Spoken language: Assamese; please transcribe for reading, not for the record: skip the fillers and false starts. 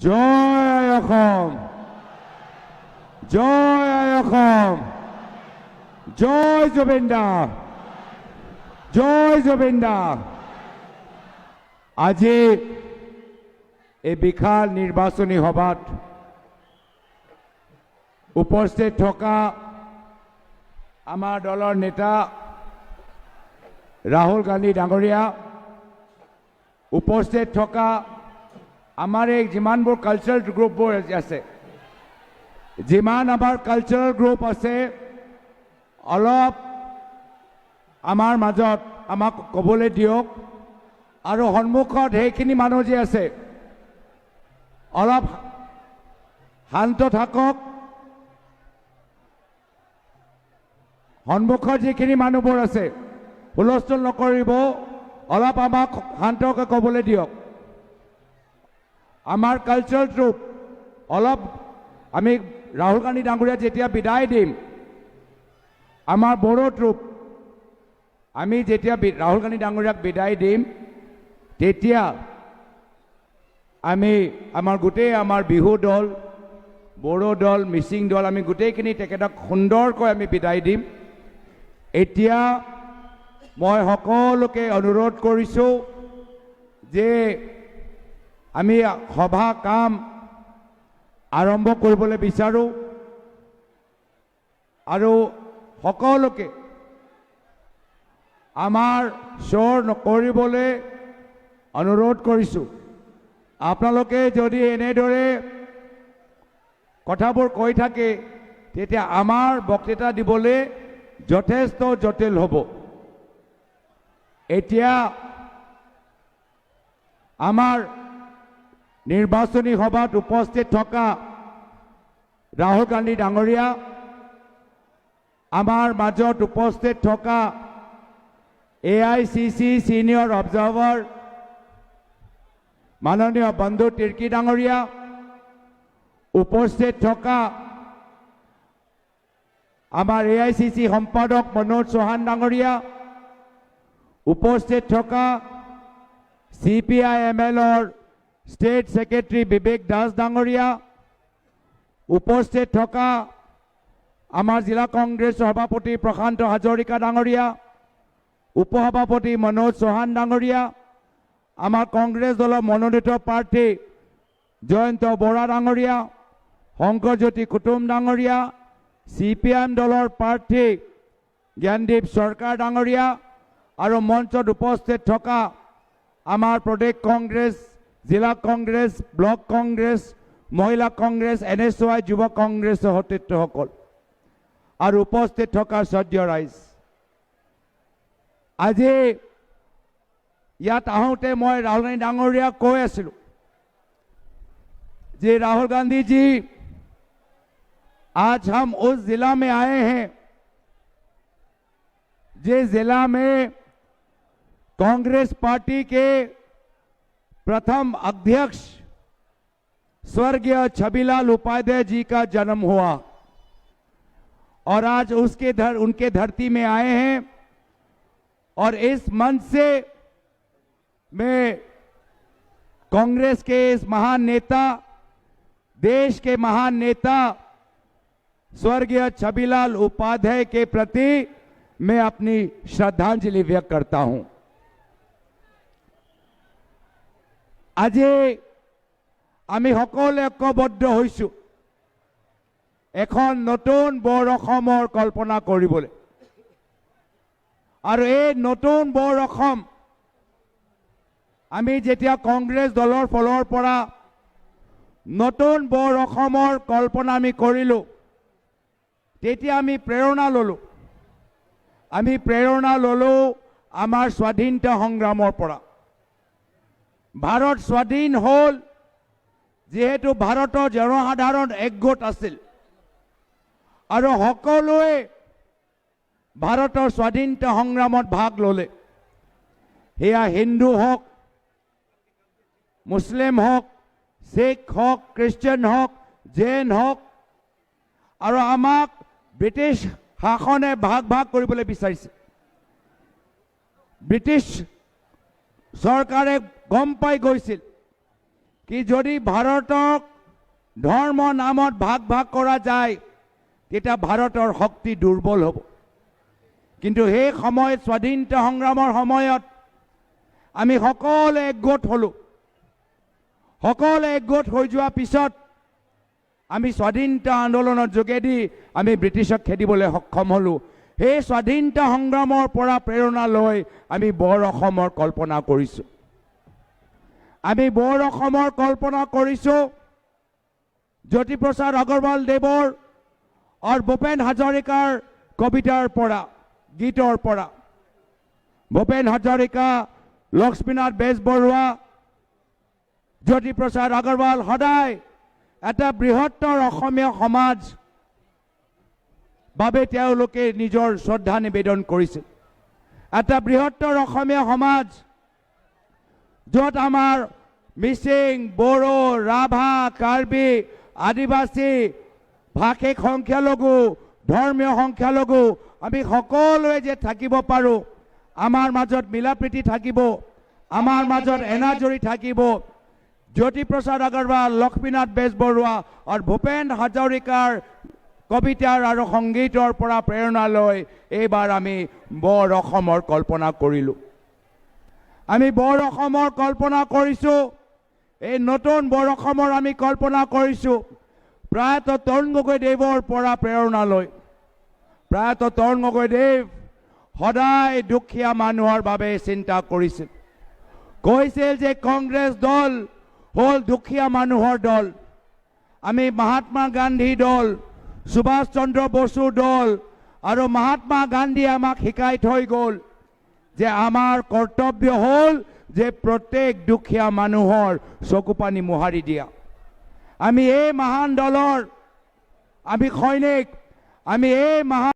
জয় অসম, জয় অসম, জয় জুবিন দা, জয় জুবিন দা। আজি এই বিশাল নিৰ্বাচনী সভাত উপস্থিত থকা আমাৰ দলৰ নেতা ৰাহুল গান্ধী ডাঙৰীয়া, উপস্থিত থকা আমাৰ এই যিমানবোৰ কালচাৰেল গ্ৰুপবোৰ আছে, যিমান আমাৰ কালচাৰেল গ্ৰুপ আছে, অলপ আমাৰ মাজত আমাক ক'বলৈ দিয়ক। আৰু সন্মুখত সেইখিনি মানুহ যে আছে, অলপ শান্ত থাকক। সন্মুখত যিখিনি মানুহবোৰ আছে, হুলস্থুল নকৰিব, অলপ আমাক শান্তকৈ ক'বলৈ দিয়ক। আমাৰ কালচাৰেল ট্ৰুপ অলপ আমি ৰাহুল গান্ধী ডাঙৰীয়া যেতিয়া বিদায় দিম, আমাৰ বড়ো ট্ৰুপ আমি যেতিয়া ৰাহুল গান্ধী ডাঙৰীয়াক বিদায় দিম, তেতিয়া আমি আমাৰ গোটেই আমাৰ বিহু দল, বড়ো দল, মিচিং দল, আমি গোটেইখিনি তেখেতক সুন্দৰকৈ আমি বিদায় দিম। এতিয়া মই সকলোকে অনুৰোধ কৰিছোঁ যে আমি সভা কাম আৰম্ভ কৰিবলৈ বিচাৰোঁ আৰু সকলোকে আমাৰ শ্বৰ নকৰিবলৈ অনুৰোধ কৰিছোঁ। আপোনালোকে যদি এনেদৰে কথাবোৰ কৈ থাকে, তেতিয়া আমাৰ বক্তৃতা দিবলৈ যথেষ্ট জটিল হ'ব। এতিয়া আমাৰ নিৰ্বাচনী সভাত উপস্থিত থকা ৰাহুল গান্ধী ডাঙৰীয়া, আমাৰ মাজত উপস্থিত থকা AICC চিনিয়ৰ অবজাৰ্ভাৰ মাননীয় বন্ধু তিৰ্কী ডাঙৰীয়া, উপস্থিত থকা আমাৰ AICC সম্পাদক মনোজ চৌহান ডাঙৰীয়া, উপস্থিত থকা CPI-MLৰ ষ্টেট ছেক্ৰেটাৰী বিবেক দাস ডাঙৰীয়া, উপস্থিত থকা আমাৰ জিলা কংগ্ৰেছ সভাপতি প্ৰশান্ত হাজৰিকা ডাঙৰীয়া, উপসভাপতি মনোজ চৌহান ডাঙৰীয়া, আমাৰ কংগ্ৰেছ দলৰ মনোনীত প্ৰাৰ্থী জয়ন্ত বৰা ডাঙৰীয়া, শংকৰজ্যোতি কুটুম ডাঙৰীয়া, CPM দলৰ প্ৰাৰ্থী জ্ঞানদীপ চৰকাৰ ডাঙৰীয়া আৰু মঞ্চত উপস্থিত থকা আমাৰ প্ৰদেশ কংগ্ৰেছ, জিলা কংগ্ৰেছ, ব্লক কংগ্ৰেছ, মহিলা কংগ্ৰেছ, NSY যুৱ কংগ্ৰেছৰ সতীৰ্থসকল আৰু উপস্থিত থকা শ্ৰদ্ধেয় ৰাইজ, আজি ইয়াত আহোঁতে মই राहुल गांधी डांगरियाक কৈ আছিলোঁ जे राहुल गांधी जी, आज हम उस जिला में आए हैं जिस जिला में कांग्रेस पार्टी के प्रथम अध्यक्ष स्वर्गीय छबीलाल उपाध्याय जी का जन्म हुआ, और आज उनके धरती में आए हैं। और इस मंच से मैं कांग्रेस के इस महान नेता, देश के महान नेता स्वर्गीय छबीलाल उपाध्याय के प्रति मैं अपनी श्रद्धांजलि व्यक्त करता हूं। आज আমি সকলে ঐক্যবদ্ধ হৈছো এখন নতুন বৰ অসমৰ কল্পনা কৰিবলৈ, আৰু এই নতুন বৰ অসম আমি যেতিয়া কংগ্ৰেছ দলৰ ফলৰ পৰা নতুন বৰ অসমৰ কল্পনা আমি কৰিলোঁ, তেতিয়া আমি প্ৰেৰণা ল'লোঁ। আমি প্ৰেৰণা ল'লোঁ আমাৰ স্বাধীনতা সংগ্ৰামৰ পৰা। ভাৰত স্বাধীন হ'ল যিহেতু ভাৰতৰ জনসাধাৰণ একগোট আছিল, আৰু সকলোৱে ভাৰতৰ স্বাধীনতা সংগ্ৰামত ভাগ ল'লে। সেয়া হিন্দু হওক, মুছলিম হওক, শিখ হওক, খ্ৰীষ্টিয়ান হওক, জৈন হওক, আৰু আমাক ব্ৰিটিছ শাসনে ভাগ ভাগ কৰিবলৈ বিচাৰিছে। ব্ৰিটিছ চৰকাৰে গম পাই গৈছিল কি যদি ভাৰতক ধৰ্ম নামত ভাগ ভাগ কৰা যায় তেতিয়া ভাৰতৰ শক্তি দুৰ্বল হ'ব। কিন্তু সেই সময়ত স্বাধীনতা সংগ্ৰামৰ সময়ত আমি সকলোৱে একগোট হলোঁ। সকলোৱে একগোট হৈ যোৱাৰ পিছত আমি স্বাধীনতা আন্দোলনৰ যোগেদি আমি ব্ৰিটিছক খেদিবলৈ সক্ষম হ'লোঁ। সেই স্বাধীনতা সংগ্ৰামৰ পৰা প্ৰেৰণা লৈ আমি বৰ অসমৰ কল্পনা কৰিছোঁ। আমি বৰ অসমৰ কল্পনা কৰিছোঁ জ্যোতিপ্ৰসাদ আগৰৱাল দেৱৰ আৰু ভূপেন হাজৰিকাৰ কবিতাৰ পৰা, গীতৰ পৰা। ভূপেন হাজৰিকা, লক্ষ্মীনাথ বেজবৰুৱা, জ্যোতিপ্ৰসাদ আগৰৱাল সদায় এটা বৃহত্তৰ অসমীয়া সমাজ বাবে তেওঁলোকে নিজৰ শ্ৰদ্ধা নিবেদন কৰিছিল। এটা বৃহত্তৰ অসমীয়া সমাজ য'ত আমাৰ মিচিং, বড়ো, ৰাভা, কাৰ্বি, আদিবাসী, ভাষিক সংখ্যালঘু, ধৰ্মীয় সংখ্যালঘু আমি সকলোৱে যে থাকিব পাৰোঁ, আমাৰ মাজত মিলাপ্ৰীতি থাকিব, আমাৰ মাজত এনাজৰী থাকিব। জ্যোতিপ্ৰসাদ আগৰৱাল, লক্ষ্মীনাথ বেজবৰুৱা আৰু ভূপেন হাজৰিকাৰ কবিতাৰ আৰু সংগীতৰ পৰা প্ৰেৰণা লৈ এইবাৰ আমি বৰ অসমৰ কল্পনা কৰিলোঁ। আমি বৰ অসমৰ কল্পনা কৰিছোঁ। এই নতুন বৰ অসমৰ আমি কল্পনা কৰিছোঁ প্ৰায়তঃ তৰুণ গগৈদেৱৰ পৰা প্ৰেৰণা লৈ। প্ৰায়তঃ তৰুণ গগৈদেৱ সদায় দুখীয়া মানুহৰ বাবে চিন্তা কৰিছিল। কৈছিল যে কংগ্ৰেছ দল হ'ল দুখীয়া মানুহৰ দল। আমি মহাত্মা গান্ধী দল, সুভাষ চন্দ্ৰ বসুৰ দল আৰু মহাত্মা গান্ধীয়ে আমাক শিকাই থৈ গ'ল যে আমাৰ কৰ্তব্য হ'ল যে প্ৰত্যেক দুখীয়া মানুহৰ চকুপানী মোহাৰি দিয়া। আমি এই মহান দলৰ আমি সৈনিক, আমি এই মহান